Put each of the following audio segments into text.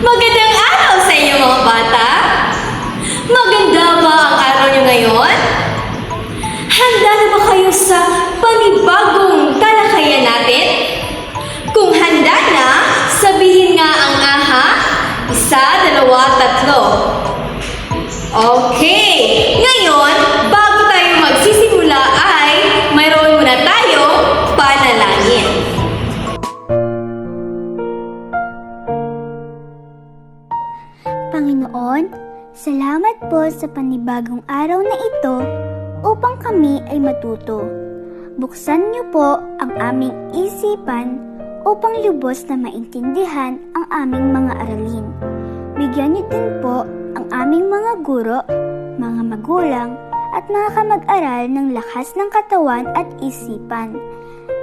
Magandang araw sa inyo mga bata! Maganda ba ang araw nyo ngayon? Handa na ba kayo sa panibagong talakayan natin? Kung handa na, sabihin nga ang aha. 1, 2, 3. Okay! Ngayon, bago tayo magsisimula ay mayroon muna tayong panalangin. Panginoon, salamat po sa panibagong araw na ito upang kami ay matuto. Buksan niyo po ang aming isipan upang lubos na maintindihan ang aming mga aralin. Bigyan niyo din po ang aming mga guro, mga magulang at mga kamag-aral ng lakas ng katawan at isipan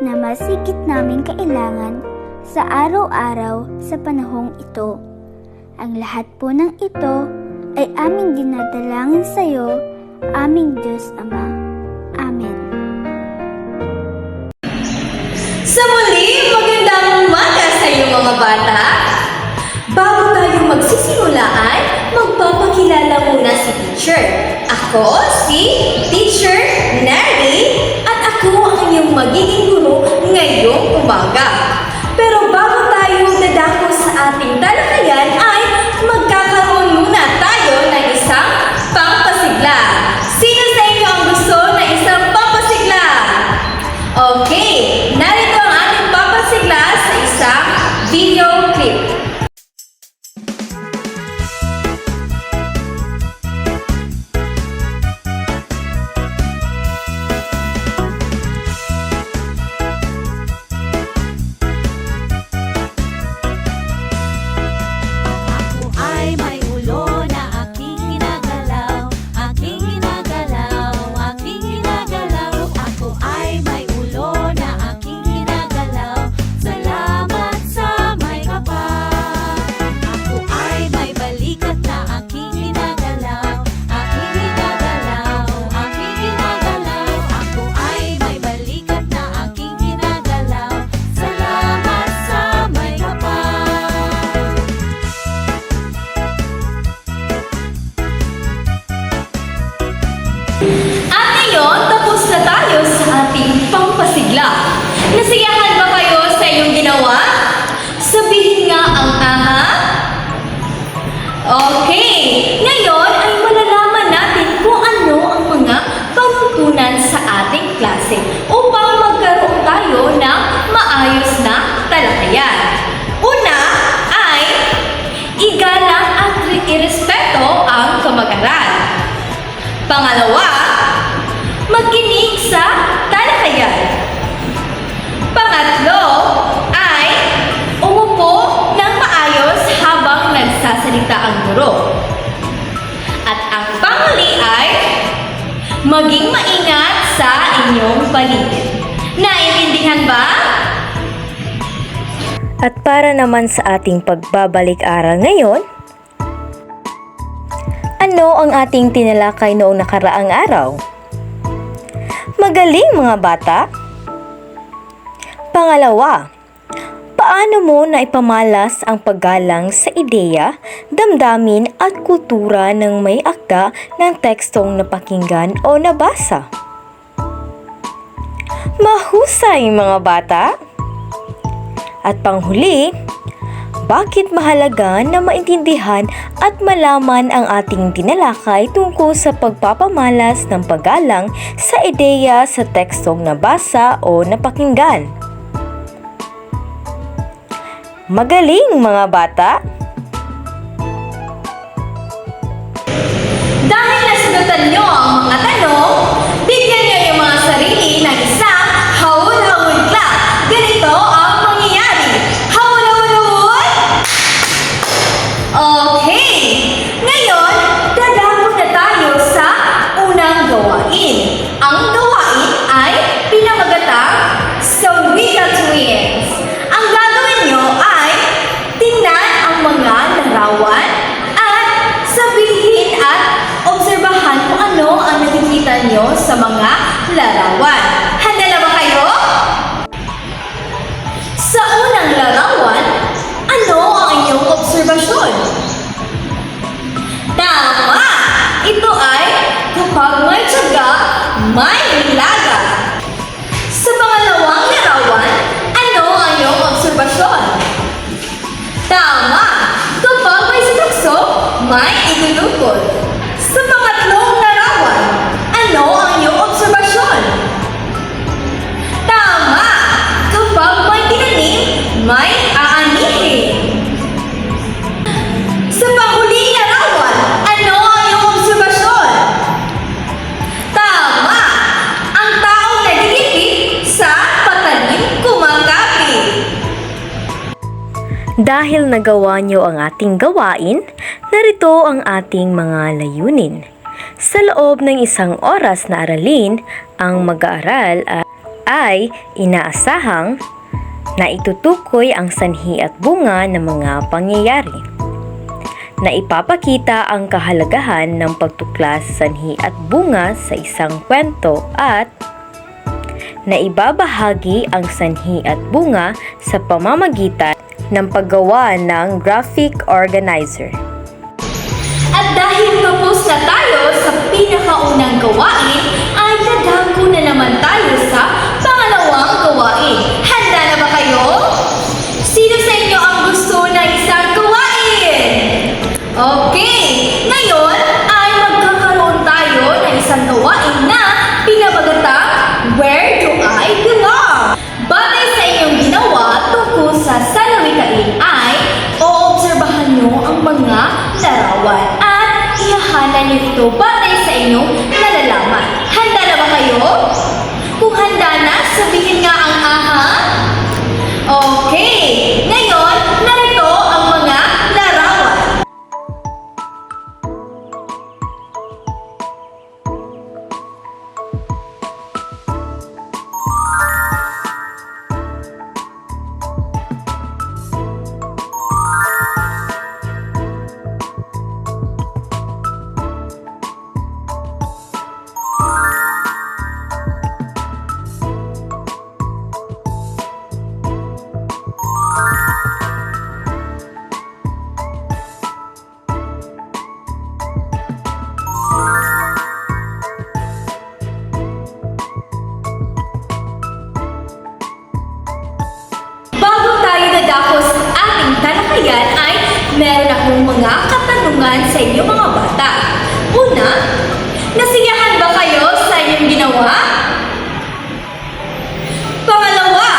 na mas higit namin kailangan sa araw-araw sa panahong ito. Ang lahat po ng ito ay aming dinadalangin sa iyo, aming Diyos Ama. Amen. Sa muli, magandang umaga sa iyo mga bata. Bago tayo magsisimula ay magpapakilala muna si teacher. Ako si Teacher Neri at ako ang inyong magiging guro ngayong umaga. Pero bago tayo dadako sa ating talakayan ay magkakaroon muna tayo ng isang pampasigla. Sino sa inyo ang gusto ng isang pampasigla? Okay, narito ang ating pampasigla sa isang video clip. At ngayon, tapos na tayo sa ating pampasigla. Nasiyahan ba kayo sa iyong ginawa? Sabihin nga ang aha. Okay, ngayon ay malalaman natin kung ano ang mga panutunan sa ating klase upang magkaroon tayo ng maayos na talakayan. Una ay igalang at irespeto ang kamag-aral. Pangalawa, magkinig sa talakayan. Pangatlo ay umupo ng maayos habang nagsasalita ang guro. At ang panghuli ay maging maingat sa inyong paligid. Naiintindihan ba? At para naman sa ating pagbabalik-aral ngayon, ano ang ating tinalakay noong nakaraang araw? Magaling mga bata! Pangalawa, paano mo na ipamalas ang paggalang sa ideya, damdamin at kultura ng may akda ng tekstong napakinggan o nabasa? Mahusay mga bata! At panghuli, bakit mahalaga na maintindihan at malaman ang ating tinalakay tungkol sa pagpapamalas ng paggalang sa ideya sa tekstong nabasa o napakinggan? Magaling mga bata! Dahil nasagutan nyo ang mga tanong, bigyan nyo yung mga sarili ng isang hawul-hawul clap. Ganito ang mangyayari. Hawul-hawul-hawul! Okay! Ngayon, dadako na tayo sa unang gawain. Ang gawain ay pinamagatang Sawika Twins. Ang gagawin nyo ay tingnan ang mga larawan at sabihin at obserbahan kung ano ang nakikita nyo sa mga larawan. Handa na ba kayo? Sa unang larawan, ano ang inyong obserbasyon? may itutukol. Sa pangatlong larawan, ano ang iyong obserbasyon? Tama! Kapag may tinanim, may aanihin. Sa panghuling larawan, ano ang iyong obserbasyon? Tama! Ang taong nagigipit sa patalim kumakapit. Dahil nagawa niyo ang ating gawain, narito ang ating mga layunin. Sa loob ng 1 oras na aralin, ang mag-aaral ay inaasahang na itutukoy ang sanhi at bunga ng mga pangyayari, na ipapakita ang kahalagahan ng pagtuklas sa sanhi at bunga sa isang kwento at na ibabahagi ang sanhi at bunga sa pamamagitan ng paggawa ng graphic organizer. At dahil tapos na tayo sa pinakaunang gawain, ay dadako na naman tayo sa pangalawang gawain. Handa na ba kayo? Sino sa inyo ang gusto na isang gawain? Okay! Ngayon ay magkakaroon tayo ng isang gawain na pinabagatang Where Do I Belong? Batay sa inyong ginawa tungkol sa salawikain ay oobserbahan nyo ang mga larawan at ihahanan nyo ito batay sa inyong nalalaman. Handa na ba kayo? Kung handa na, sabihin nga ang aha. Okay! Ngayon, narito ang mga larawan. Bago tayo nadako sa ating talakayan ay meron akong mga katanungan sa inyo mga bata. Una, nasiyahan ba kayo sa inyong ginawa? Pangalawa,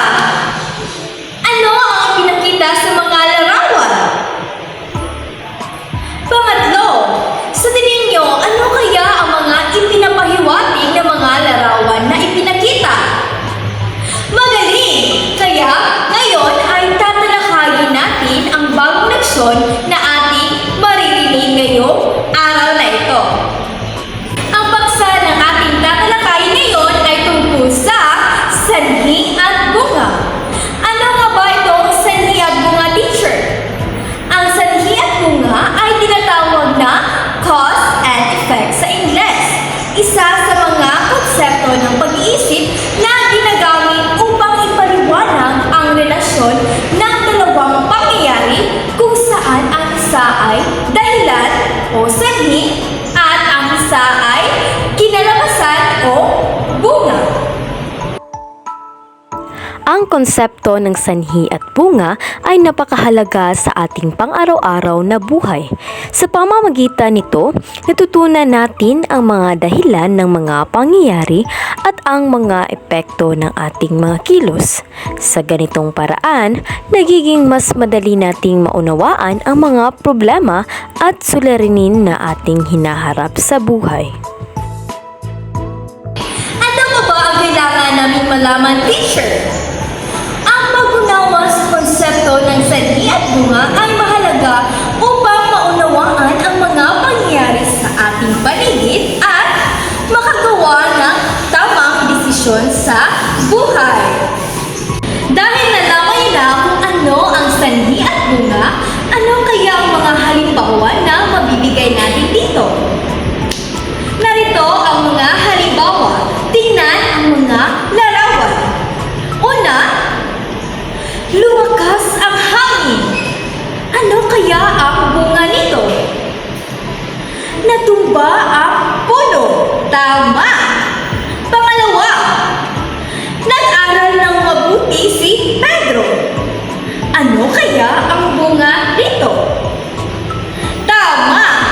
ano ang pinakita sa mga larawan? Pangatlo, sa tingin nyo, ano kaya ang mga ipinapahiwatig na mga larawan na ipinakita? Magaling! Kaya ngayon ay tatalakayin natin ang bagong leksyon na ating maririnig ngayong araw na ito. Ang paksa ng ating tatalakayin ngayon ay tungkol sa sanhi at bunga. Ano nga ba itong sanhi at bunga, teacher? Ang sanhi at bunga ay tinatawag na cause and effect sa Ingles. Isa sa mga konsepto ng pag-iisip na ginagamit upang ipaliwanag ang relasyon ng dalawang pangyayari kung saan ang isa ay dahilan o sanhi at ang isa ay kinalabasan o bunga. Ang konsepto ng sanhi at bunga ay napakahalaga sa ating pang-araw-araw na buhay. Sa pamamagitan nito, natutunan natin ang mga dahilan ng mga pangyayari at ang mga epekto ng ating mga kilos. Sa ganitong paraan, nagiging mas madali nating maunawaan ang mga problema at suliranin na ating hinaharap sa buhay. Ano pa ba ang kailangan namin malaman, teacher? Ang pag-unawa sa konsepto ng sanhi at bunga ay mahalaga upang maunawaan ang mga pangyayari sa ating paligid at makagawa ng tamang desisyon sa buhay. Dahil nalaman na kung ano ang sanhi at bunga, ano kaya ang mga halimbawa na mabibigay natin dito? Narito ang mga halimbawa. Tingnan ang mga larawan. Una, lumakas ang hangin. Ano kaya ang bunga nito? Natumba ang puno. Tama! Pangalawa, nag-aral ng mabuti si Pedro. Ano kaya ang bunga nito? Tama!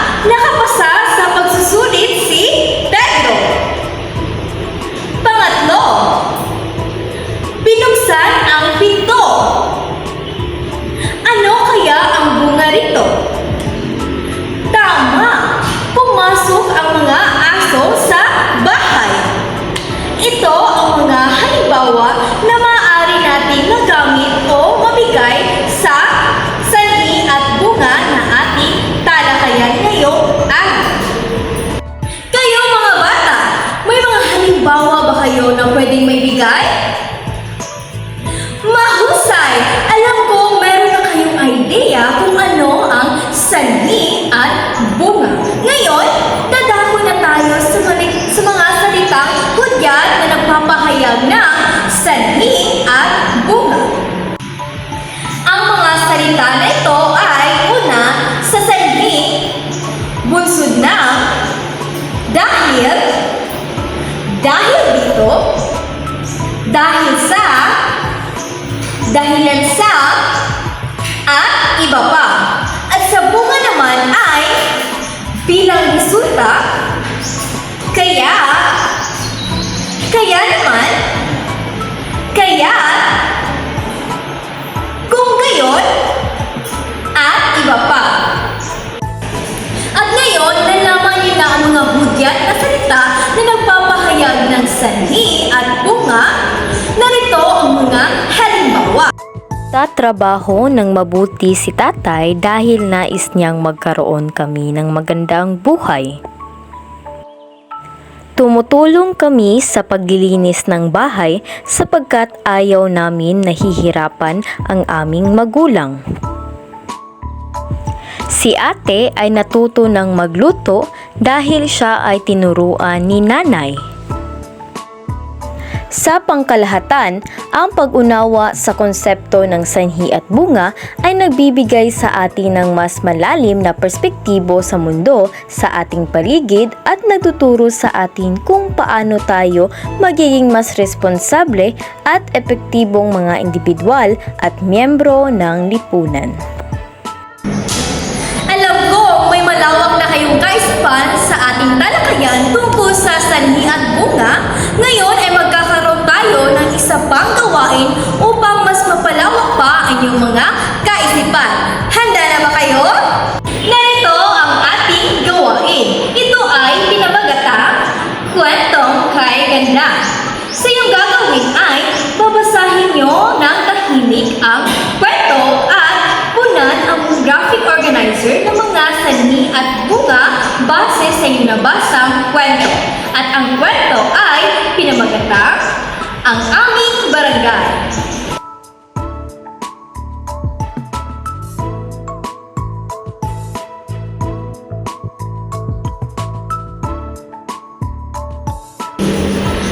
Kaya naman, kung gayon, at iba pa. At ngayon, nalaman niyo na ang mga hudyat na salita na nagpapahayag ng sanhi at bunga. Narito ang mga halimbawa. Tatrabaho ng mabuti si tatay dahil nais niyang magkaroon kami ng magandang buhay. Tumutulong kami sa paglilinis ng bahay sapagkat ayaw namin nahihirapan ang aming magulang. Si ate ay natuto ng magluto dahil siya ay tinuruan ni nanay. Sa pangkalahatan, ang pag-unawa sa konsepto ng sanhi at bunga ay nagbibigay sa atin ng mas malalim na perspektibo sa mundo, sa ating paligid at nagtuturo sa atin kung paano tayo magiging mas responsable at epektibong mga individual at miyembro ng lipunan. Alam ko may malawak na kayong kaisipan sa ating talakayan tungkol sa sanhi at bunga. Ngayon ay magkakaroon tayo ng isa pang gawain upang mas mapalawak pa ang inyong mga kaisipan. Handa na ba kayo? Narito ang ating gawain. Ito ay pinabagatang Kwentong Kay Ganda. Sa iyong gagawin ay babasahin nyo ng tahimik ang kwento at punan ang graphic organizer ng mga sanhi at bunga base sa iyong nabasang kwento. At ang kwento ay pinamagatang Ang Aming Barangay.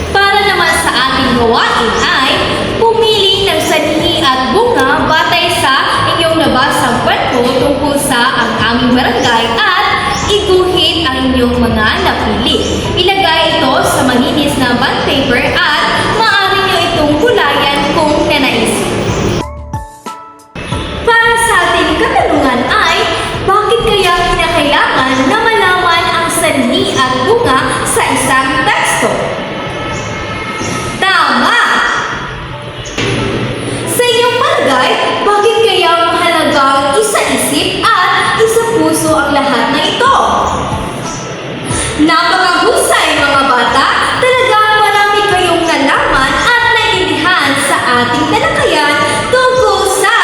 Para naman sa ating gawain ay pumili ng sanhi at bunga batay sa inyong nabasang kwento tungkol sa Ang Aming Barangay at iguhit ang inyong mga napili. Ilagay ito sa malinis na bond paper at maaari nyo itong kulayan kung nanaisip. Para sa ating katanungan ay, bakit kaya kinakailangan na malaman ang sanhi at bunga sa isang teksto? Tama! Sa iyong palagay, bakit kaya mahalagang isa-isip at isa-puso ang lahat na ito? Napakahusay mga bata! Talagang marami kayong nalaman at naiintindihan sa ating talakayan tungkol sa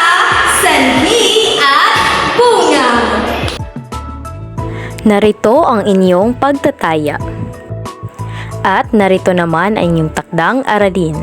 sanhi at bunga. Narito ang inyong pagtataya. At narito naman ang inyong takdang aralin.